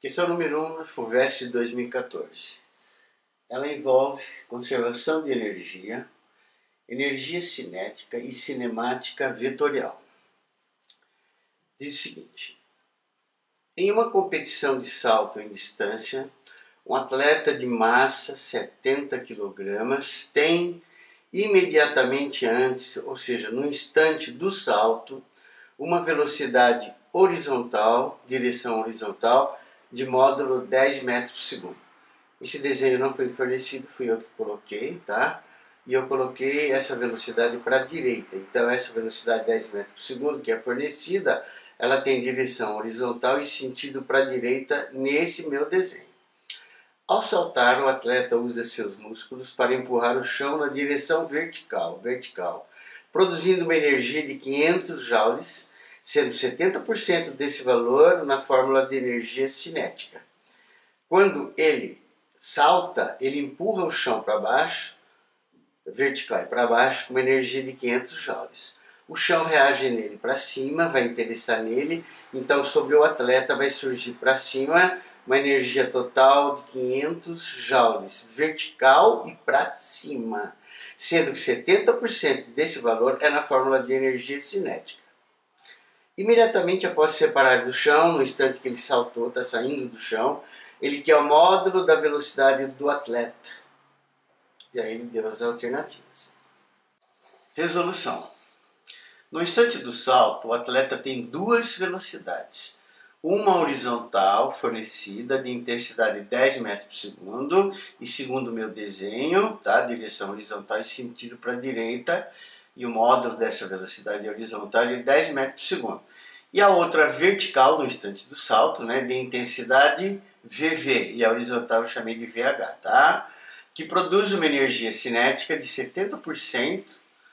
Questão número 1, FUVEST de 2014. Ela envolve conservação de energia, energia cinética e cinemática vetorial. Diz o seguinte: em uma competição de salto em distância, um atleta de massa 70 kg tem imediatamente antes, ou seja, no instante do salto, uma velocidade horizontal, direção horizontal, de módulo 10 metros por segundo. Esse desenho não foi fornecido, fui eu que coloquei, tá? E eu coloquei essa velocidade para a direita. Então essa velocidade 10 metros por segundo que é fornecida, ela tem direção horizontal e sentido para a direita nesse meu desenho. Ao saltar, o atleta usa seus músculos para empurrar o chão na direção vertical, produzindo uma energia de 500 joules, sendo 70% desse valor na fórmula de energia cinética. Quando ele salta, ele empurra o chão para baixo, vertical e para baixo, com uma energia de 500 joules. O chão reage nele para cima, vai interessar nele, então sobre o atleta vai surgir para cima uma energia total de 500 joules, vertical e para cima, sendo que 70% desse valor é na fórmula de energia cinética. Imediatamente após se separar do chão, no instante que ele saltou, está saindo do chão, ele quer o módulo da velocidade do atleta. E aí ele deu as alternativas. Resolução. No instante do salto, o atleta tem duas velocidades. Uma horizontal fornecida de intensidade 10 metros por segundo e segundo o meu desenho, tá? Direção horizontal e sentido para a direita, e o módulo dessa velocidade horizontal é 10 metros por segundo. E a outra vertical no instante do salto, né, de intensidade VV, e a horizontal eu chamei de VH, tá? Que produz uma energia cinética de 70%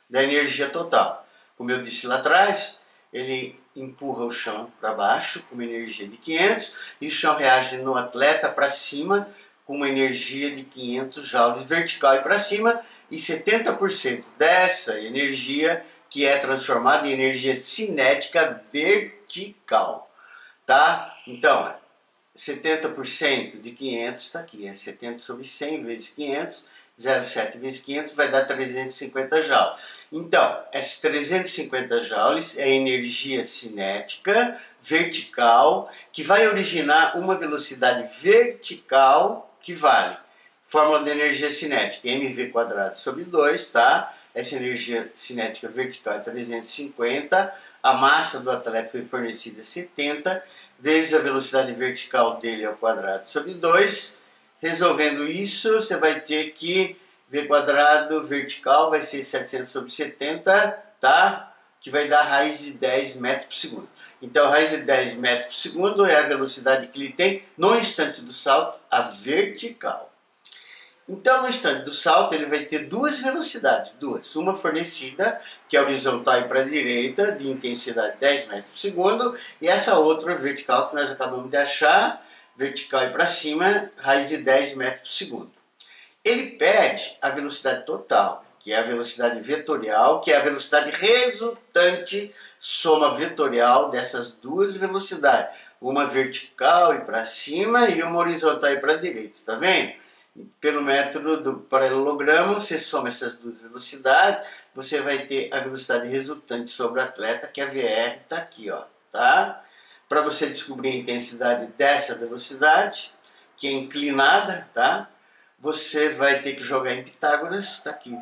da energia total. Como eu disse lá atrás, ele empurra o chão para baixo com uma energia de 500 e o chão reage no atleta para cima com uma energia de 500 joules vertical e para cima, e 70% dessa energia que é transformada em energia cinética vertical, tá? Então, 70% de 500 está aqui, é 70 sobre 100 vezes 500, 0,7 vezes 500 vai dar 350 joules. Então, esses 350 joules é energia cinética vertical que vai originar uma velocidade vertical que vale. Fórmula de energia cinética, mv² sobre 2, tá? Essa energia cinética vertical é 350, a massa do atleta foi fornecida 70, vezes a velocidade vertical dele ao quadrado sobre 2. Resolvendo isso, você vai ter que v² vertical vai ser 700 sobre 70, tá? Que vai dar raiz de 10 metros por segundo. Então, raiz de 10 metros por segundo é a velocidade que ele tem no instante do salto, a vertical. Então, no instante do salto, ele vai ter duas velocidades, uma fornecida, que é horizontal e para a direita, de intensidade 10 metros por segundo, e essa outra vertical que nós acabamos de achar, vertical e para cima, raiz de 10 metros por segundo. Ele pede a velocidade total, que é a velocidade vetorial, que é a velocidade resultante, soma vetorial dessas duas velocidades. Uma vertical e para cima e uma horizontal e para a direita, está vendo? Pelo método do paralelogramo, você soma essas duas velocidades, você vai ter a velocidade resultante sobre o atleta, que é a VR, está aqui, ó, tá? Para você descobrir a intensidade dessa velocidade, que é inclinada, tá? Você vai ter que jogar em Pitágoras, está aqui,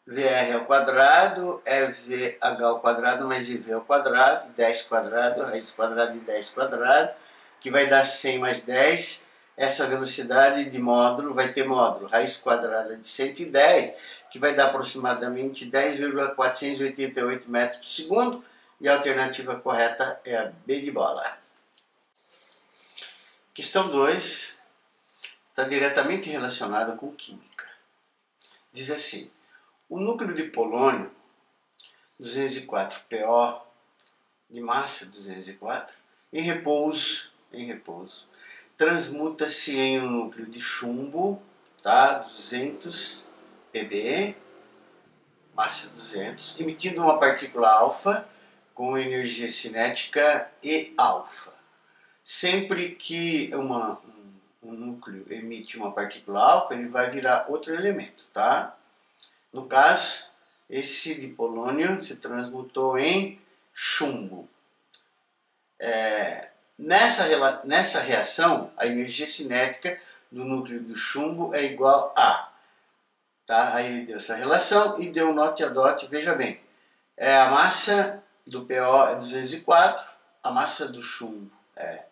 VR ao quadrado, é VH ao quadrado mais IV ao quadrado, 10 quadrado, raiz quadrada de 10 quadrado, que vai dar 100 mais 10. Essa velocidade de módulo vai ter módulo raiz quadrada de 110, que vai dar aproximadamente 10,488 metros por segundo, e a alternativa correta é a B de bola. Questão 2 está diretamente relacionada com química. Diz assim: o núcleo de polônio 204PO, de massa 204, em repouso, transmuta-se em um núcleo de chumbo, tá? 200 pb, massa 200, emitindo uma partícula alfa com energia cinética E alfa, sempre que um núcleo emite uma partícula alfa, ele vai virar outro elemento, tá? No caso, esse de polônio se transmutou em chumbo. Nessa reação, a energia cinética do núcleo do chumbo é igual a... Tá? Aí ele deu essa relação e deu um note a dot, veja bem. A massa do PO é 204, a massa do chumbo é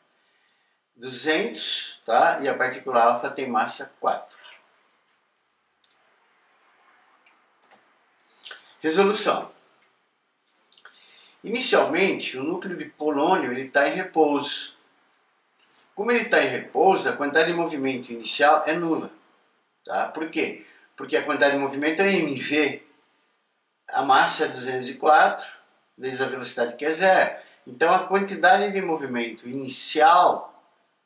200, tá? E a partícula alfa tem massa 4. Resolução. Inicialmente, o núcleo de polônio está em repouso. Como ele está em repouso, a quantidade de movimento inicial é nula. Tá? Por quê? Porque a quantidade de movimento é mv. A massa é 204 vezes a velocidade, que é zero. Então a quantidade de movimento inicial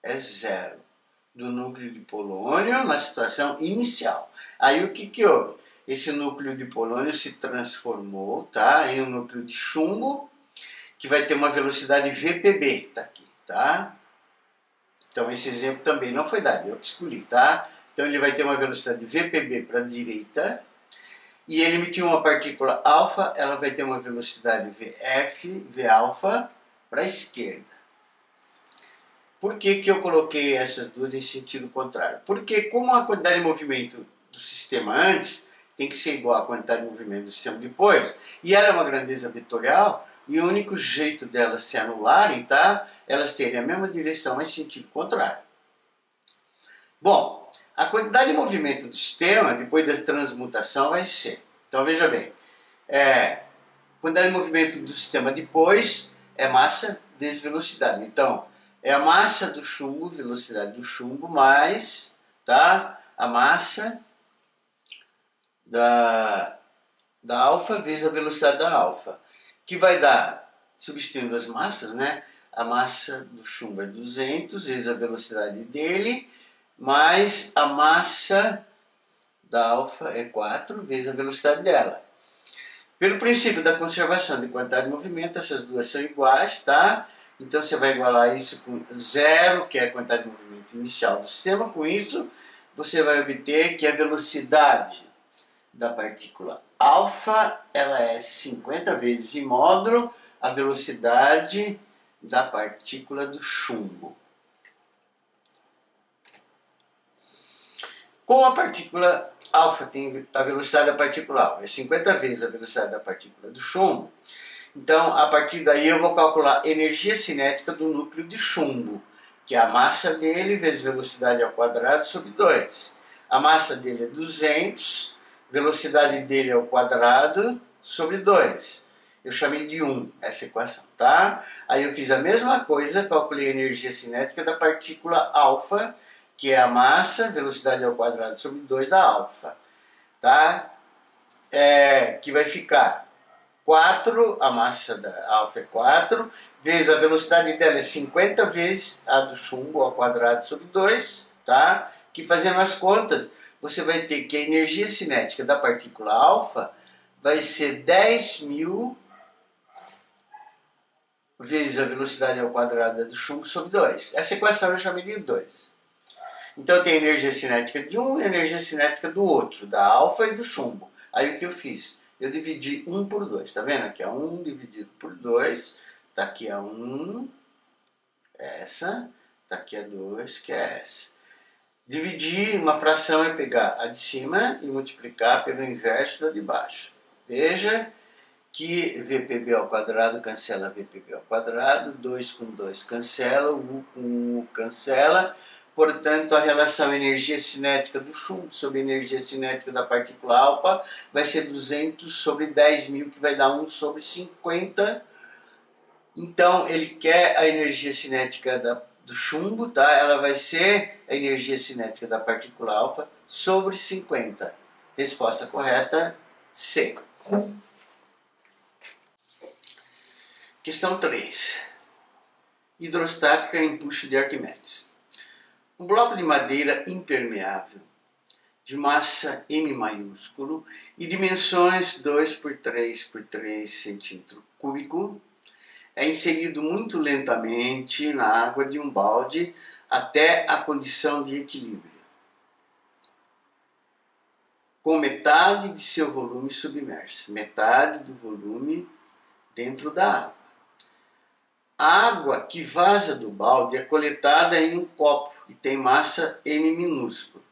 é zero do núcleo de polônio na situação inicial. Aí o que houve? Esse núcleo de polônio se transformou, tá, em um núcleo de chumbo, que vai ter uma velocidade VPB, tá aqui, tá? Então esse exemplo também não foi dado, eu que escolhi, tá? Então ele vai ter uma velocidade VPB para a direita, e ele emitiu uma partícula alfa, ela vai ter uma velocidade VF, V alfa, para a esquerda. Por que eu coloquei essas duas em sentido contrário? Porque como a quantidade de movimento do sistema antes tem que ser igual à quantidade de movimento do sistema depois, e ela é uma grandeza vetorial, e o único jeito delas se anularem, tá? Elas terem a mesma direção, mas em sentido contrário. Bom, a quantidade de movimento do sistema, depois da transmutação, vai ser... Então, veja bem, quantidade de movimento do sistema depois é massa vezes velocidade. Então, é a massa do chumbo, velocidade do chumbo, mais, tá, a massa da alfa vezes a velocidade da alfa. Que vai dar, substituindo as massas, né? A massa do chumbo é 200 vezes a velocidade dele, mais a massa da alfa é 4 vezes a velocidade dela. Pelo princípio da conservação de quantidade de movimento, essas duas são iguais, tá? Então você vai igualar isso com zero, que é a quantidade de movimento inicial do sistema. Com isso, você vai obter que a velocidade da partícula alfa, ela é 50 vezes em módulo a velocidade da partícula do chumbo. Como a partícula alfa tem a velocidade da partícula alfa, é 50 vezes a velocidade da partícula do chumbo, então a partir daí eu vou calcular a energia cinética do núcleo de chumbo, que é a massa dele vezes velocidade ao quadrado sobre 2. A massa dele é 200, velocidade dele ao quadrado sobre 2. Eu chamei de 1 essa equação, tá? Aí eu fiz a mesma coisa, calculei a energia cinética da partícula alfa, que é a massa, velocidade ao quadrado sobre 2 da alfa, tá? Que vai ficar 4, a massa da alfa é 4, vezes a velocidade dela é 50 vezes a do chumbo ao quadrado sobre 2, tá? Que fazendo as contas, você vai ter que a energia cinética da partícula alfa vai ser 10.000 vezes a velocidade ao quadrado do chumbo sobre 2. Essa equação eu chamei de 2. Então eu tenho energia cinética de um e energia cinética do outro, da alfa e do chumbo. Aí o que eu fiz? Eu dividi 1 por 2, tá vendo? Aqui é 1 dividido por 2, tá aqui a 1, essa, tá aqui a 2, que é essa. Dividir uma fração é pegar a de cima e multiplicar pelo inverso da de baixo. Veja que VPB ao quadrado cancela VPB ao quadrado, 2 com 2 cancela, U com U cancela. Portanto, a relação energia cinética do chumbo sobre energia cinética da partícula alfa vai ser 200 sobre 10.000, que vai dar 1 sobre 50. Então, ele quer a energia cinética do chumbo, tá? Ela vai ser a energia cinética da partícula alfa sobre 50. Resposta correta, C. Questão 3. Hidrostática e empuxo de Arquimedes. Um bloco de madeira impermeável, de massa M maiúsculo e dimensões 2 por 3 por 3 centímetro cúbico, é inserido muito lentamente na água de um balde até a condição de equilíbrio, com metade de seu volume submerso, metade do volume dentro da água. A água que vaza do balde é coletada em um copo e tem massa M minúsculo.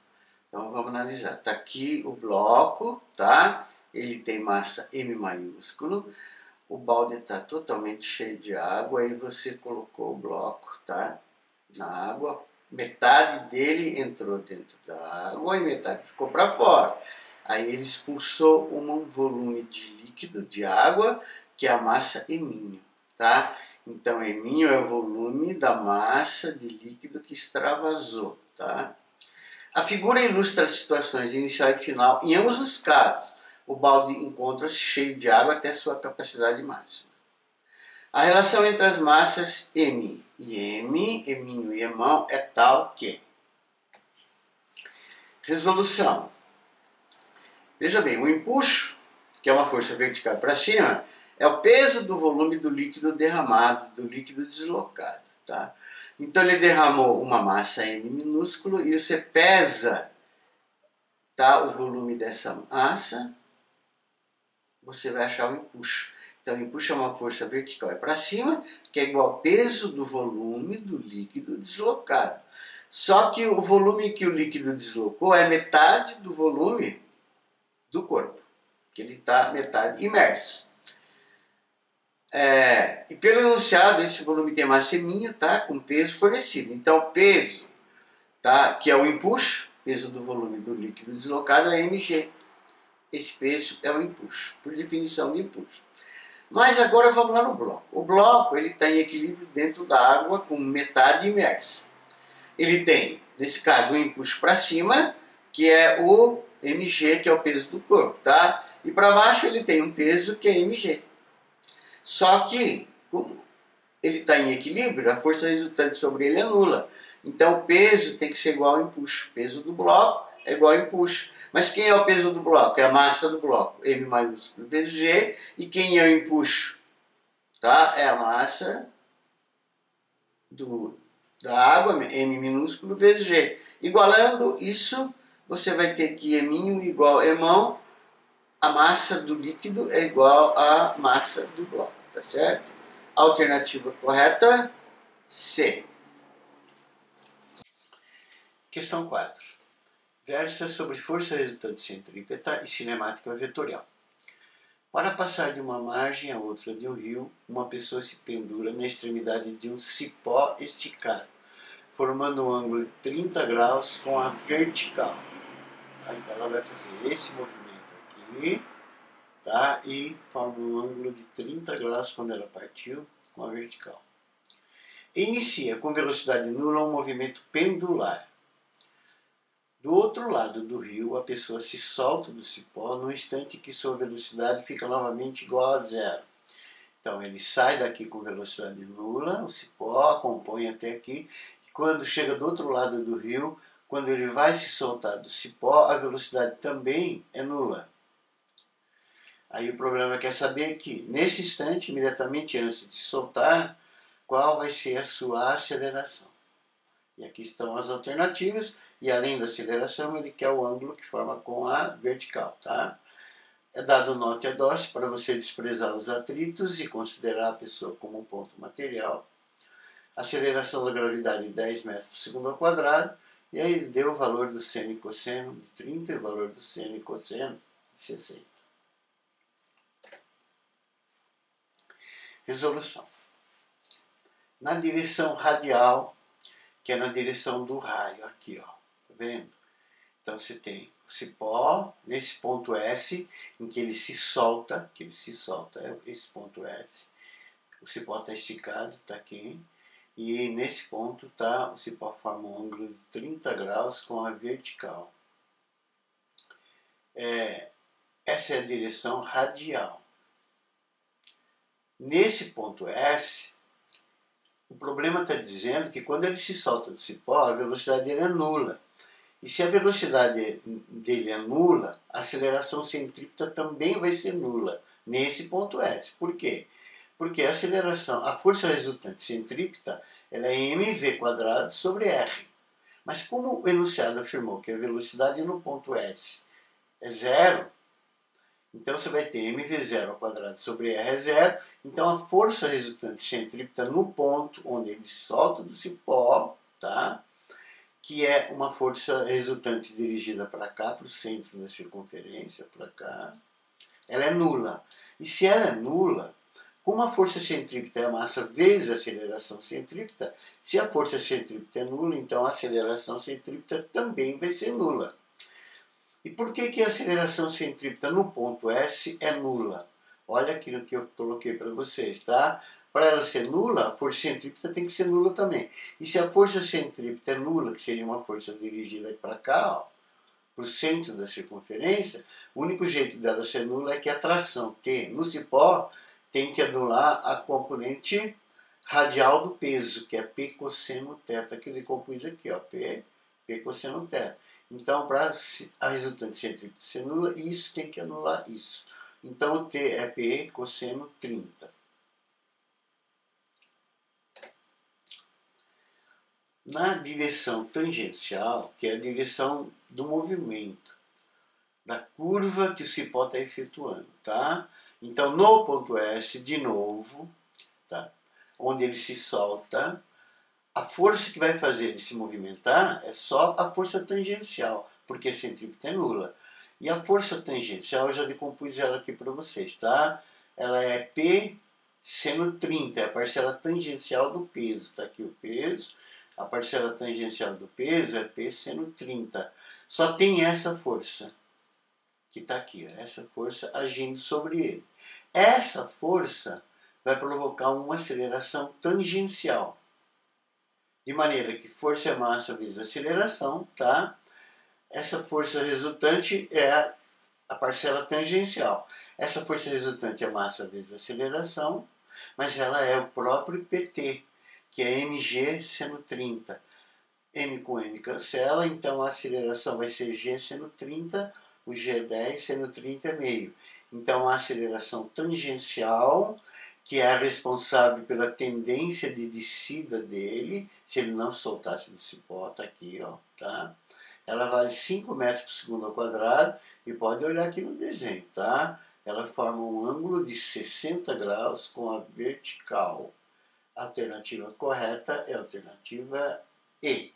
Então vamos analisar. Está aqui o bloco, tá? Ele tem massa M maiúsculo. O balde está totalmente cheio de água. Aí você colocou o bloco, tá? Na água. Metade dele entrou dentro da água e metade ficou para fora. Aí ele expulsou um volume de líquido, de água, que é a massa M, tá? Então, M é o volume da massa de líquido que extravasou, tá? A figura ilustra as situações inicial e final. Em ambos os casos, o balde encontra-se cheio de água até sua capacidade máxima. A relação entre as massas M e M, Eminho e Emão, é tal que... Resolução. Veja bem, o empuxo, que é uma força vertical para cima, é o peso do volume do líquido derramado, do líquido deslocado, tá? Então ele derramou uma massa M minúsculo e você pesa, tá, o volume dessa massa, você vai achar o empuxo. Então o empuxo é uma força vertical para cima, que é igual ao peso do volume do líquido deslocado. Só que o volume que o líquido deslocou é metade do volume do corpo, que ele está metade imerso. E pelo enunciado, esse volume tem massa M, tá, com peso fornecido. Então, o peso, tá, que é o empuxo, peso do volume do líquido deslocado, é mg. Esse peso é o empuxo, por definição de empuxo. Mas agora vamos lá no bloco. O bloco ele está em equilíbrio dentro da água com metade imersa. Ele tem, nesse caso, um empuxo para cima, que é o mg, que é o peso do corpo, tá? E para baixo ele tem um peso que é mg. Só que, como ele está em equilíbrio, a força resultante sobre ele é nula. Então o peso tem que ser igual ao empuxo. O peso do bloco é igual ao empuxo. Mas quem é o peso do bloco? É a massa do bloco, M maiúsculo vezes G. E quem é o empuxo? Tá? É a massa da água, M minúsculo vezes G. Igualando isso, você vai ter que M igual a Emão. A massa do líquido é igual à massa do bloco, tá certo? Alternativa correta, C. Questão 4. Versa sobre força resultante centrípeta e cinemática vetorial. Para passar de uma margem a outra de um rio, uma pessoa se pendura na extremidade de um cipó esticado, formando um ângulo de 30 graus com a vertical. Então ela vai fazer esse movimento aqui, tá? E forma um ângulo de 30 graus quando ela partiu com a vertical. Inicia com velocidade nula um movimento pendular. Do outro lado do rio, a pessoa se solta do cipó no instante que sua velocidade fica novamente igual a zero. Então ele sai daqui com velocidade nula, o cipó acompanha até aqui, e quando chega do outro lado do rio, quando ele vai se soltar do cipó, a velocidade também é nula. Aí o problema é saber que, nesse instante, imediatamente antes de se soltar, qual vai ser a sua aceleração. E aqui estão as alternativas, e além da aceleração, ele quer o ângulo que forma com a vertical, tá? É dado nó e dó para você desprezar os atritos e considerar a pessoa como um ponto material. Aceleração da gravidade 10 metros por segundo ao quadrado, e aí deu o valor do seno e cosseno de 30 e o valor do seno e cosseno de 60. Resolução. Na direção radial, que é na direção do raio, aqui, ó, tá vendo? Então você tem o cipó, nesse ponto S, em que ele se solta, é esse ponto S, o cipó está esticado, está aqui, e nesse ponto tá, o cipó forma um ângulo de 30 graus com a vertical. Essa é a direção radial. Nesse ponto S, o problema está dizendo que quando ele se solta do cipó, a velocidade dele é nula. E se a velocidade dele é nula, a aceleração centrípeta também vai ser nula nesse ponto S. Por quê? Porque a aceleração, a força resultante centrípeta, ela é mv² sobre r. Mas como o enunciado afirmou que a velocidade no ponto S é zero, então você vai ter mv0² sobre r é zero. Então a força resultante centrípeta no ponto onde ele solta do cipó, tá? Que é uma força resultante dirigida para cá, para o centro da circunferência, para cá, ela é nula. E se ela é nula, como a força centrípeta é a massa vezes a aceleração centrípeta, se a força centrípeta é nula, então a aceleração centrípeta também vai ser nula. E por que a aceleração centrípeta no ponto S é nula? Olha aquilo que eu coloquei para vocês, tá? Para ela ser nula, a força centrípeta tem que ser nula também. E se a força centrípeta é nula, que seria uma força dirigida para cá, para o centro da circunferência, o único jeito dela ser nula é que a tração T no cipó tem que anular a componente radial do peso, que é P cosseno θ, que eu decompus aqui, ó, P cosseno θ. Então, para a resultante centrípeta ser nula, isso tem que anular isso. Então, o T é P cosseno 30. Na direção tangencial, que é a direção do movimento, da curva que o cipó está efetuando, tá? Então, no ponto S, de novo, tá? Onde ele se solta, a força que vai fazer ele se movimentar é só a força tangencial, porque a centrípeta é nula. E a força tangencial, eu já decompus ela aqui para vocês, tá? Ela é P seno 30, é a parcela tangencial do peso. Tá aqui o peso, a parcela tangencial do peso é P seno 30. Só tem essa força, que está aqui, essa força agindo sobre ele. Essa força vai provocar uma aceleração tangencial. De maneira que força é massa vezes aceleração, tá? Essa força resultante é a parcela tangencial. Essa força resultante é massa vezes aceleração, mas ela é o próprio PT, que é mg seno 30. M com M cancela, então a aceleração vai ser g seno 30, o g é 10, seno 30 é meio. Então a aceleração tangencial, que é a responsável pela tendência de descida dele, se ele não soltasse do cipó, tá aqui, ó, tá? Ela vale 5 metros por segundo ao quadrado, e pode olhar aqui no desenho, tá? Ela forma um ângulo de 60 graus com a vertical. A alternativa correta é a alternativa E.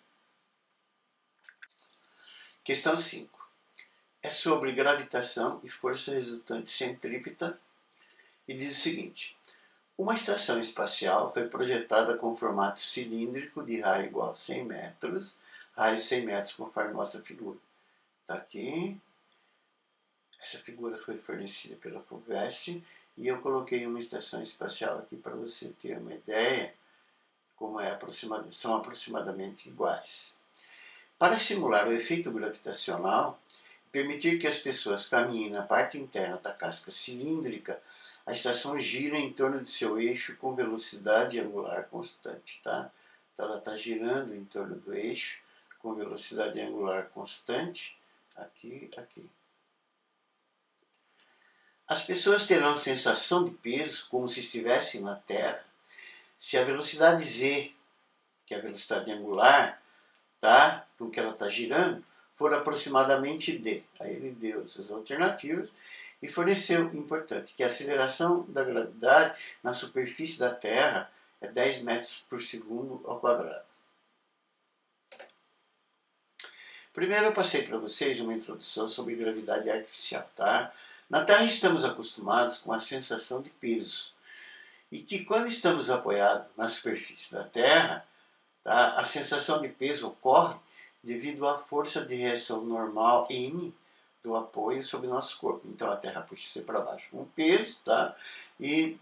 Questão 5. É sobre gravitação e força resultante centrípeta e diz o seguinte: uma estação espacial foi projetada com formato cilíndrico de raio igual a 100 metros, raio 100 metros conforme mostra a figura. Está aqui. Essa figura foi fornecida pela FUVEST e eu coloquei uma estação espacial aqui para você ter uma ideia como são aproximadamente iguais. Para simular o efeito gravitacional, permitir que as pessoas caminhem na parte interna da casca cilíndrica, a estação gira em torno de seu eixo com velocidade angular constante, tá? Então ela está girando em torno do eixo com velocidade angular constante, aqui, aqui. As pessoas terão sensação de peso como se estivessem na Terra se a velocidade z, que é a velocidade angular, tá? Com que ela está girando, for aproximadamente d. Aí ele deu essas alternativas e forneceu, importante, que a aceleração da gravidade na superfície da Terra é 10 metros por segundo ao quadrado. Primeiro eu passei para vocês uma introdução sobre gravidade artificial, tá? Na Terra estamos acostumados com a sensação de peso e que quando estamos apoiados na superfície da Terra, tá, a sensação de peso ocorre devido à força de reação normal N do apoio sobre o nosso corpo. Então a Terra puxa você para baixo com peso, tá? E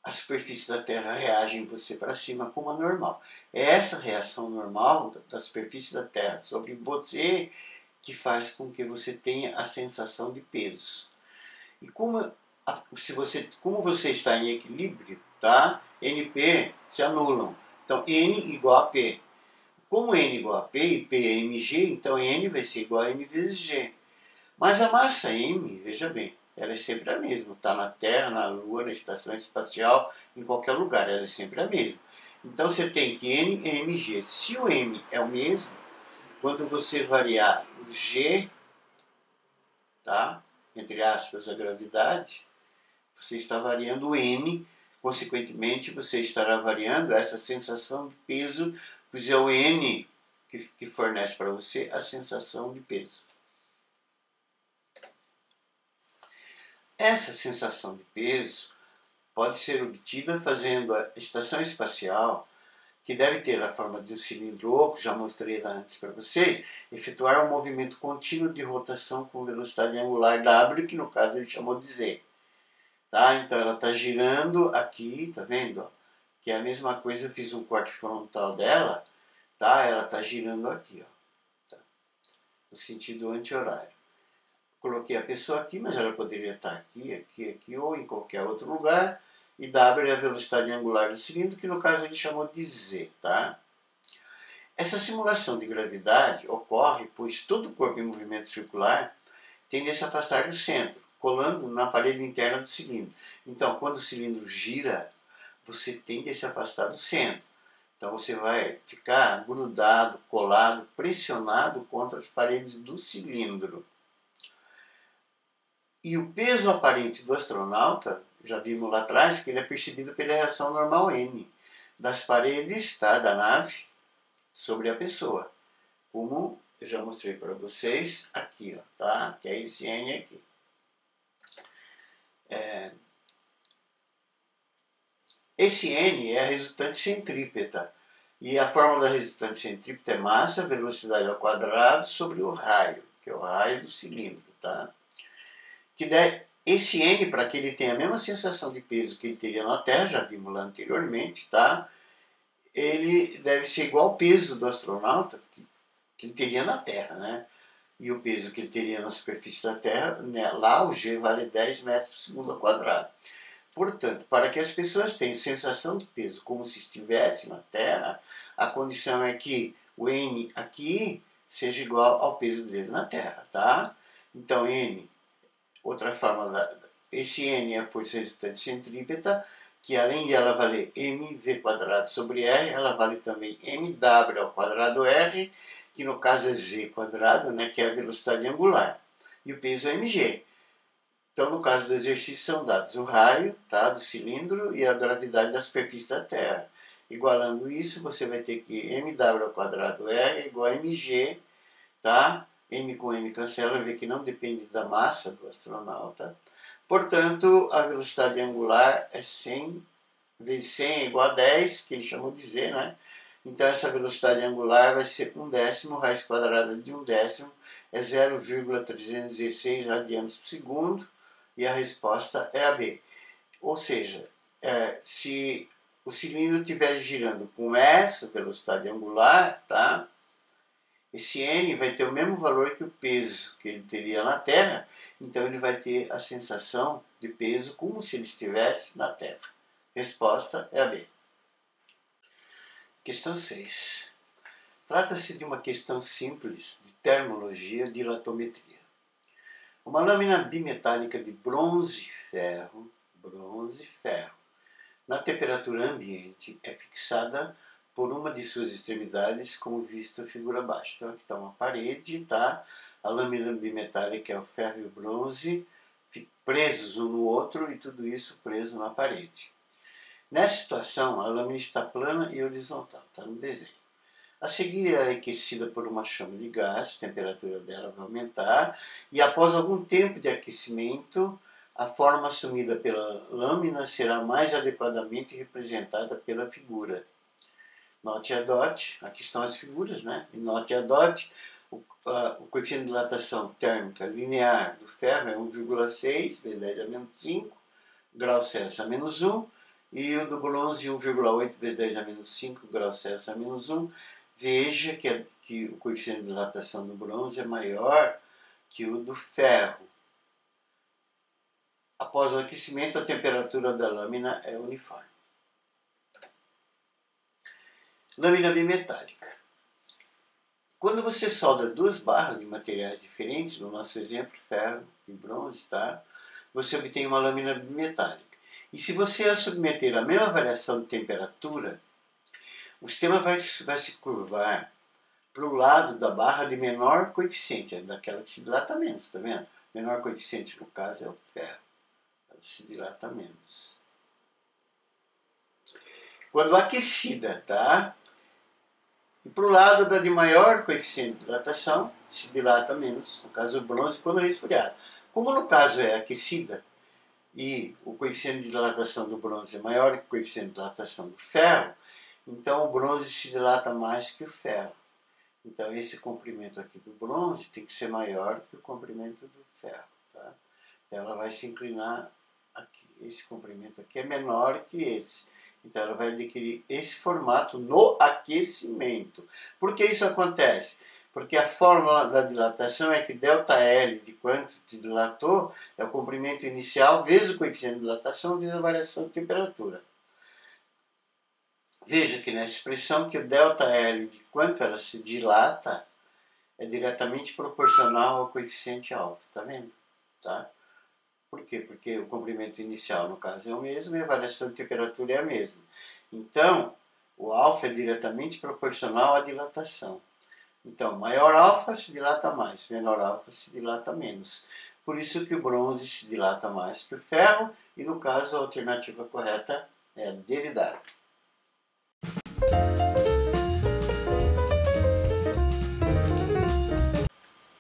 a superfície da Terra reage em você para cima como a normal. É essa reação normal da superfície da Terra sobre você que faz com que você tenha a sensação de peso. E como você está em equilíbrio, tá? NP se anulam. Então N igual a P. Como N igual a P e P é mg, então N vai ser igual a M vezes G. Mas a massa M, veja bem, ela é sempre a mesma. Está na Terra, na Lua, na estação espacial, em qualquer lugar, ela é sempre a mesma. Então você tem que N é mg. Se o M é o mesmo, quando você variar o G, tá? Entre aspas, a gravidade, você está variando o N, consequentemente você estará variando essa sensação de peso, pois é o N que fornece para você a sensação de peso. Essa sensação de peso pode ser obtida fazendo a estação espacial, que deve ter a forma de um cilindro oco, já mostrei lá antes para vocês, efetuar um movimento contínuo de rotação com velocidade angular W, que no caso ele chamou de Z. Tá? Então ela está girando aqui, tá vendo? Que é a mesma coisa, eu fiz um corte frontal dela, tá? Ela está girando aqui, ó, tá? No sentido anti-horário. Coloquei a pessoa aqui, mas ela poderia estar aqui, aqui, aqui ou em qualquer outro lugar. E W é a velocidade angular do cilindro, que no caso ele chamou de Z, tá? Essa simulação de gravidade ocorre pois todo corpo em movimento circular tende a se afastar do centro, colando na parede interna do cilindro. Então, quando o cilindro gira, você tende a se afastar do centro. Então, você vai ficar grudado, colado, pressionado contra as paredes do cilindro. E o peso aparente do astronauta, já vimos lá atrás, que ele é percebido pela reação normal N das paredes, tá, da nave sobre a pessoa. Como eu já mostrei para vocês aqui, ó, tá? Que é esse N aqui. Esse N é a resultante centrípeta. E a fórmula da resultante centrípeta é massa, velocidade ao quadrado sobre o raio, que é o raio do cilindro, tá? Que der esse N, para que ele tenha a mesma sensação de peso que ele teria na Terra, já vimos lá anteriormente, tá? Ele deve ser igual ao peso do astronauta que ele teria na Terra, né? E o peso que ele teria na superfície da Terra, né? Lá o G vale 10 metros por segundo ao quadrado. Portanto, para que as pessoas tenham sensação de peso como se estivessem na Terra, a condição é que o N aqui seja igual ao peso dele na Terra, tá? Então, N, outra forma, esse N é a força resultante centrípeta, que além de ela valer mv quadrado sobre r, ela vale também mw ao quadrado r, que no caso é z quadrado, né, que é a velocidade angular. E o peso é mg. Então, no caso do exercício, são dados o raio, tá, do cilindro e a gravidade da superfície da Terra. Igualando isso, você vai ter que mw ao quadrado r igual a mg, tá? M com M cancela, vê que não depende da massa do astronauta. Portanto, a velocidade angular é 100 vezes 100 é igual a 10, que ele chamou de Z, né? Então, essa velocidade angular vai ser 1/10, raiz quadrada de 1/10 é 0,316 radianos por segundo, e a resposta é a B. Ou seja, se o cilindro estiver girando com essa velocidade angular, tá? Esse N vai ter o mesmo valor que o peso que ele teria na Terra, então ele vai ter a sensação de peso como se ele estivesse na Terra. Resposta é a B. Questão 6. Trata-se de uma questão simples de termologia de dilatometria. Uma lâmina bimetálica de bronze-ferro, na temperatura ambiente, é fixada por uma de suas extremidades, como visto na figura abaixo. Então aqui está uma parede, tá? A lâmina bimetálica é o ferro e o bronze, presos um no outro e tudo isso preso na parede. Nessa situação, a lâmina está plana e horizontal, está no desenho. A seguir, ela é aquecida por uma chama de gás, a temperatura dela vai aumentar, e após algum tempo de aquecimento, a forma assumida pela lâmina será mais adequadamente representada pela figura. Note a DOT, aqui estão as figuras, né? E note a DOT, o coeficiente de dilatação térmica linear do ferro é 1,6 vezes 10 a menos 5 graus Celsius a menos 1, e o do bronze 1,8 vezes 10 a menos 5 graus Celsius a menos 1. Veja que o coeficiente de dilatação do bronze é maior que o do ferro. Após o aquecimento, a temperatura da lâmina é uniforme. Lâmina bimetálica. Quando você solda duas barras de materiais diferentes, no nosso exemplo, ferro e bronze, tá? você obtém uma lâmina bimetálica. E se você a submeter à mesma variação de temperatura, o sistema vai se curvar para o lado da barra de menor coeficiente, é daquela que se dilata menos, está vendo? Menor coeficiente, no caso, é o ferro. Ela se dilata menos. Quando aquecida, tá? E para o lado da de maior coeficiente de dilatação, se dilata menos, no caso o bronze, quando resfriado. Como no caso é aquecida, e o coeficiente de dilatação do bronze é maior que o coeficiente de dilatação do ferro, então o bronze se dilata mais que o ferro. Então esse comprimento aqui do bronze tem que ser maior que o comprimento do ferro. Tá? Então ela vai se inclinar aqui. Esse comprimento aqui é menor que esse. Então ela vai adquirir esse formato no aquecimento. Por que isso acontece? Porque a fórmula da dilatação é que ΔL, de quanto se dilatou, é o comprimento inicial vezes o coeficiente de dilatação vezes a variação de temperatura. Veja que nessa expressão que o ΔL, de quanto ela se dilata, é diretamente proporcional ao coeficiente alfa. Está vendo? Tá? Por quê? Porque o comprimento inicial, no caso, é o mesmo e a variação de temperatura é a mesma. Então, o alfa é diretamente proporcional à dilatação. Então, maior alfa se dilata mais, menor alfa se dilata menos. Por isso que o bronze se dilata mais que o ferro e, no caso, a alternativa correta é a derivada.